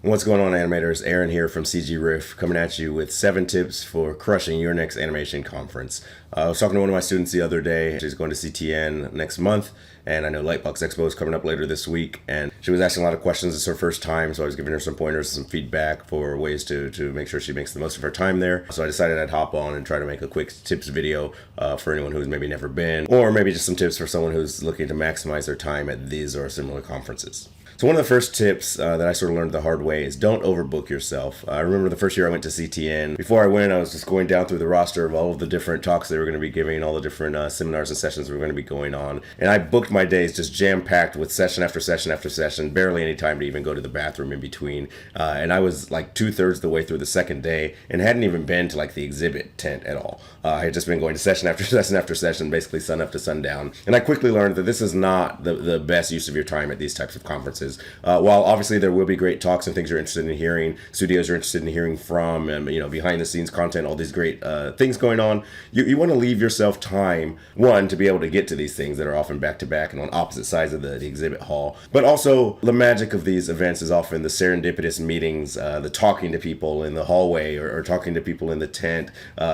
What's going on, animators? Aaron here from CG Riff, coming at you with 7 tips for crushing your next animation conference. I was talking to one of my students the other day. She's going to CTN next month, and I know Lightbox Expo is coming up later this week, and she was asking a lot of questions. It's her first time, so I was giving her some pointers, some feedback for ways to make sure she makes the most of her time there. So I decided I'd hop on and try to make a quick tips video for anyone who's maybe never been, or maybe just some tips for someone who's looking to maximize their time at these or similar conferences. So one of the first tips that I sort of learned the hard way is don't overbook yourself. I remember the first year I went to CTN. Before I went, I was just going down through the roster of all of the different talks they were going to be giving, all the different seminars and sessions were going to be going on. And I booked my days just jam-packed with session after session after session, barely any time to even go to the bathroom in between. And I was like 2/3 the way through the second day and hadn't even been to like the exhibit tent at all. I had just been going to session after session after session, basically sun up to sundown. And I quickly learned that this is not the best use of your time at these types of conferences. While obviously there will be great talks and things you're interested in hearing, studios you're interested in hearing from, and behind the scenes content, all these great things going on, you want to leave yourself time, one, to be able to get to these things that are often back to back and on opposite sides of the exhibit hall. But also the magic of these events is often the serendipitous meetings, the talking to people in the hallway or talking to people in the tent,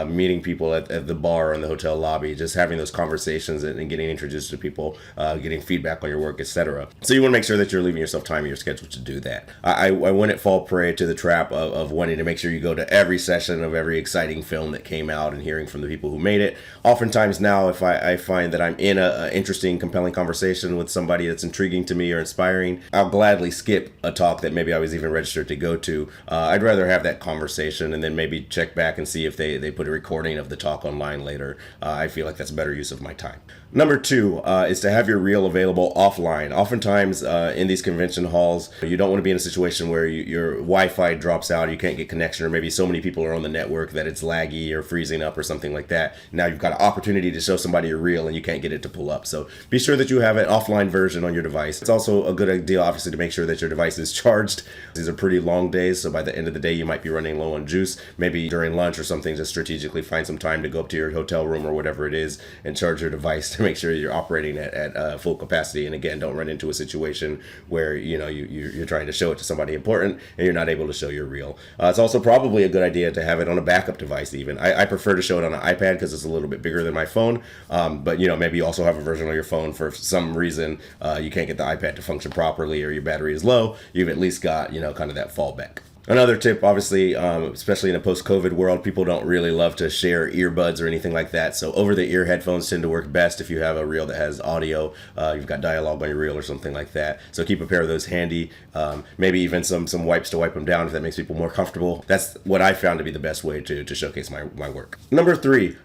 meeting people at the bar or in the hotel lobby, just having those conversations and getting introduced to people, getting feedback on your work, etc. So you want to make sure that you're leaving yourself time in your schedule to do that. I wouldn't fall prey to the trap of wanting to make sure you go to every session of every exciting film that came out and hearing from the people who made it. Oftentimes now, if I find that I'm in a interesting, compelling conversation with somebody that's intriguing to me or inspiring, I'll gladly skip a talk that maybe I was even registered to go to. I'd rather have that conversation and then maybe check back and see if they put a recording of the talk online later. I feel like that's a better use of my time. Number 2 is to have your reel available offline. Oftentimes in these convention halls, you don't want to be in a situation where your Wi-Fi drops out, you can't get connection, or maybe so many people are on the network that it's laggy or freezing up or something like that. Now you've got an opportunity to show somebody your reel and you can't get it to pull up. So be sure that you have an offline version on your device. It's also a good idea, obviously, to make sure that your device is charged. These are pretty long days, so by the end of the day you might be running low on juice. Maybe during lunch or something, just strategically find some time to go up to your hotel room or whatever it is and charge your device to make sure you're operating at full capacity. And again, don't run into a situation where you're trying to show it to somebody important and you're not able to show your reel. It's also probably a good idea to have it on a backup device even. I prefer to show it on an iPad because it's a little bit bigger than my phone, but maybe you also have a version on your phone for some reason you can't get the iPad to function properly or your battery is low. You've at least got kind of that fallback. Another tip, obviously, especially in a post-COVID world, people don't really love to share earbuds or anything like that. So over-the-ear headphones tend to work best if you have a reel that has audio. You've got dialogue on your reel or something like that. So keep a pair of those handy. Maybe even some wipes to wipe them down if that makes people more comfortable. That's what I found to be the best way to showcase my work. Number 3,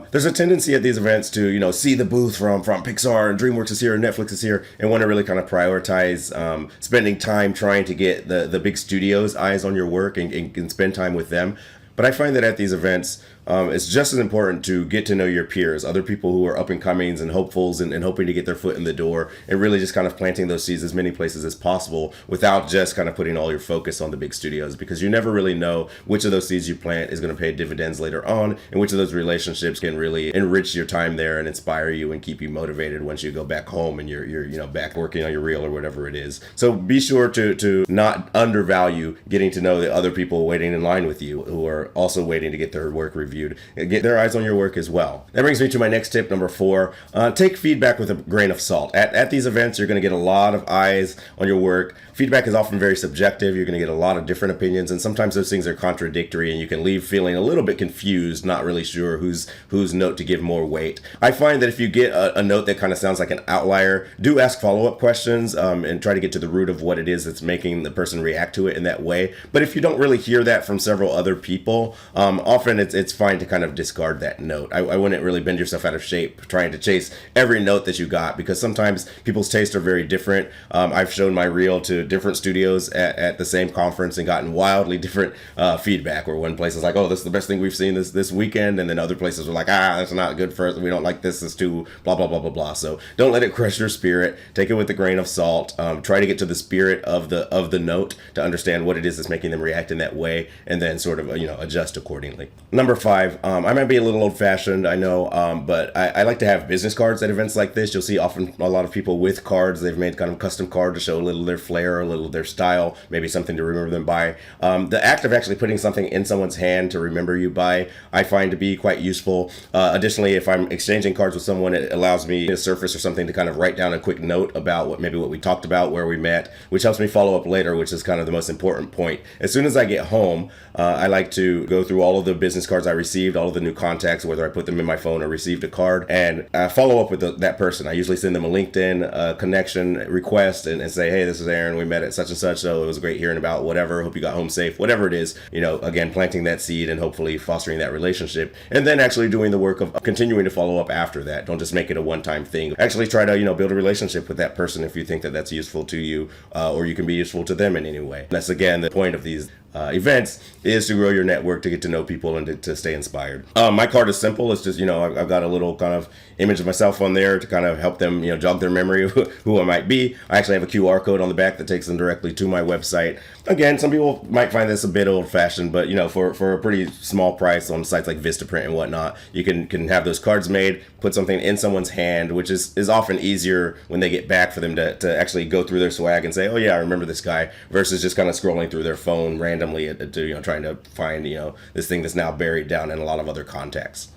there's a tendency at these events to see the booth from Pixar and DreamWorks is here and Netflix is here and want to really kind of prioritize spending time trying to get the big studios' eyes on your work and spend time with them. But I find that at these events, it's just as important to get to know your peers, other people who are up and comings and hopefuls and hoping to get their foot in the door, and really just kind of planting those seeds as many places as possible without just kind of putting all your focus on the big studios, because you never really know which of those seeds you plant is going to pay dividends later on, and which of those relationships can really enrich your time there and inspire you and keep you motivated once you go back home and you're back working on your reel or whatever it is. So be sure to not undervalue getting to know the other people waiting in line with you who are also waiting to get their work reviewed. Get their eyes on your work as well. That brings me to my next tip, number 4. Take feedback with a grain of salt. At these events, you're going to get a lot of eyes on your work. Feedback is often very subjective. You're going to get a lot of different opinions, and sometimes those things are contradictory, and you can leave feeling a little bit confused, not really sure whose note to give more weight. I find that if you get a note that kind of sounds like an outlier, do ask follow-up questions and try to get to the root of what it is that's making the person react to it in that way. But if you don't really hear that from several other people, often it's fine to kind of discard that note. I wouldn't really bend yourself out of shape trying to chase every note that you got, because sometimes people's tastes are very different. I've shown my reel to different studios at the same conference and gotten wildly different feedback, where one place is like, oh, this is the best thing we've seen this weekend, and then other places are like, that's not good for us, we don't like this, it's too blah blah blah blah blah. So don't let it crush your spirit. Take it with a grain of salt. Try to get to the spirit of the note to understand what it is that's making them react in that way, and then sort of adjust accordingly. Number 5, 5, I might be a little old-fashioned, I know, but I like to have business cards at events like this. You'll see often a lot of people with cards. They've made kind of a custom card to show a little of their flair, a little of their style, maybe something to remember them by. The act of actually putting something in someone's hand to remember you by, I find to be quite useful. Additionally, if I'm exchanging cards with someone, it allows me a surface or something to kind of write down a quick note about what we talked about, where we met, which helps me follow up later, which is kind of the most important point. As soon as I get home, I like to go through all of the business cards I received, all of the new contacts, whether I put them in my phone or received a card, and follow up with that person. I usually send them a LinkedIn connection request and say, hey, this is Aaron. We met at such and such, so it was great hearing about whatever. Hope you got home safe, whatever it is. Again, planting that seed and hopefully fostering that relationship, and then actually doing the work of continuing to follow up after that. Don't just make it a one-time thing. Actually try to build a relationship with that person if you think that that's useful to you, or you can be useful to them in any way. That's again the point of these events, is to grow your network, to get to know people, and to stay inspired. My card is simple. It's just, I've got a little kind of image of myself on there to kind of help them, jog their memory of who I might be. I actually have a QR code on the back that takes them directly to my website. Again, some people might find this a bit old-fashioned, but for a pretty small price on sites like Vistaprint and whatnot, you can have those cards made, put something in someone's hand, which is often easier when they get back for them to actually go through their swag and say, oh yeah, I remember this guy, versus just kind of scrolling through their phone randomly trying to find this thing that's now buried down in a lot of other contacts.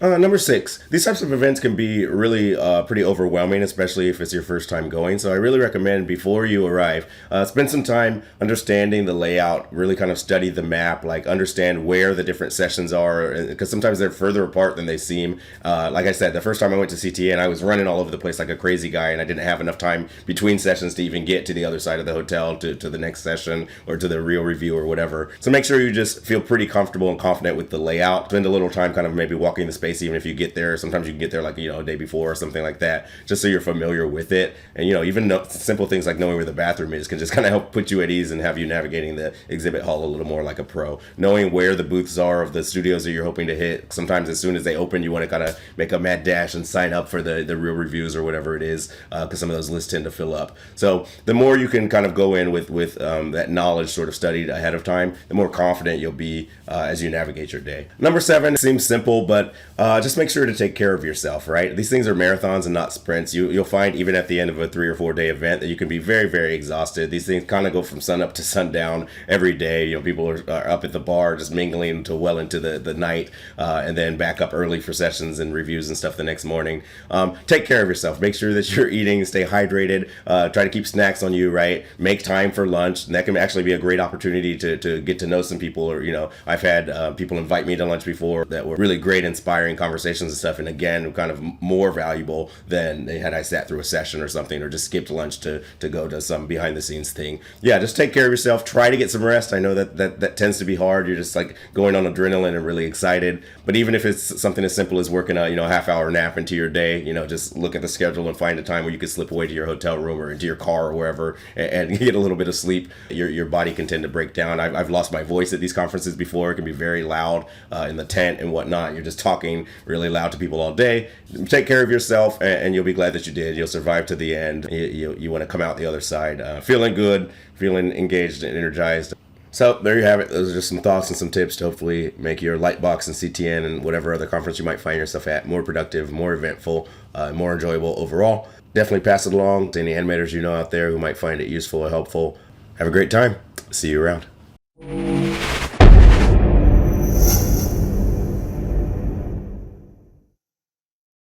Number 6, these types of events can be really pretty overwhelming, especially if it's your first time going. So I really recommend before you arrive, spend some time understanding the layout, really kind of study the map, like understand where the different sessions are, because sometimes they're further apart than they seem. Like I said, the first time I went to CTN, I was running all over the place like a crazy guy, and I didn't have enough time between sessions to even get to the other side of the hotel, to the next session, or to the real review or whatever. So make sure you just feel pretty comfortable and confident with the layout. Spend a little time kind of maybe walking the space, even if you get there. Sometimes you can get there like a day before or something like that, just so you're familiar with it. And even simple things like knowing where the bathroom is can just kind of help put you at ease and have you navigating the exhibit hall a little more like a pro. Knowing where the booths are of the studios that you're hoping to hit. Sometimes as soon as they open, you want to kind of make a mad dash and sign up for the real reviews or whatever it is, because some of those lists tend to fill up. So the more you can kind of go in with that knowledge sort of studied ahead of time, the more confident you'll be as you navigate your day. Number 7 seems simple, but just make sure to take care of yourself, right? These things are marathons and not sprints. You'll find even at the end of a 3 or 4 day event that you can be very, very exhausted. These things kind of go from sun up to sundown every day. People are up at the bar just mingling until well into the night, and then back up early for sessions and reviews and stuff the next morning. Take care of yourself. Make sure that you're eating, stay hydrated, try to keep snacks on you, right? Make time for lunch. And that can actually be a great opportunity to get to know some people. Or, I've had people invite me to lunch before that were really great, inspiring conversations and stuff, and again kind of more valuable than had I sat through a session or something, or just skipped lunch to go to some behind the scenes thing. Yeah, just take care of yourself. Try to get some rest. I know that tends to be hard. You're just like going on adrenaline and really excited, but even if it's something as simple as working a half-hour nap into your day, just look at the schedule and find a time where you can slip away to your hotel room or into your car or wherever and get a little bit of sleep. Your body can tend to break down. I've lost my voice at these conferences before. It can be very loud in the tent and whatnot. You're just talking really loud to people all day. Take care of yourself, and you'll be glad that you did. You'll survive to the end. You want to come out the other side feeling good, feeling engaged and energized. So there you have it. Those are just some thoughts and some tips to hopefully make your Lightbox and CTN and whatever other conference you might find yourself at more productive, more eventful, more enjoyable overall. Definitely pass it along to any animators out there who might find it useful or helpful. Have a great time. See you around.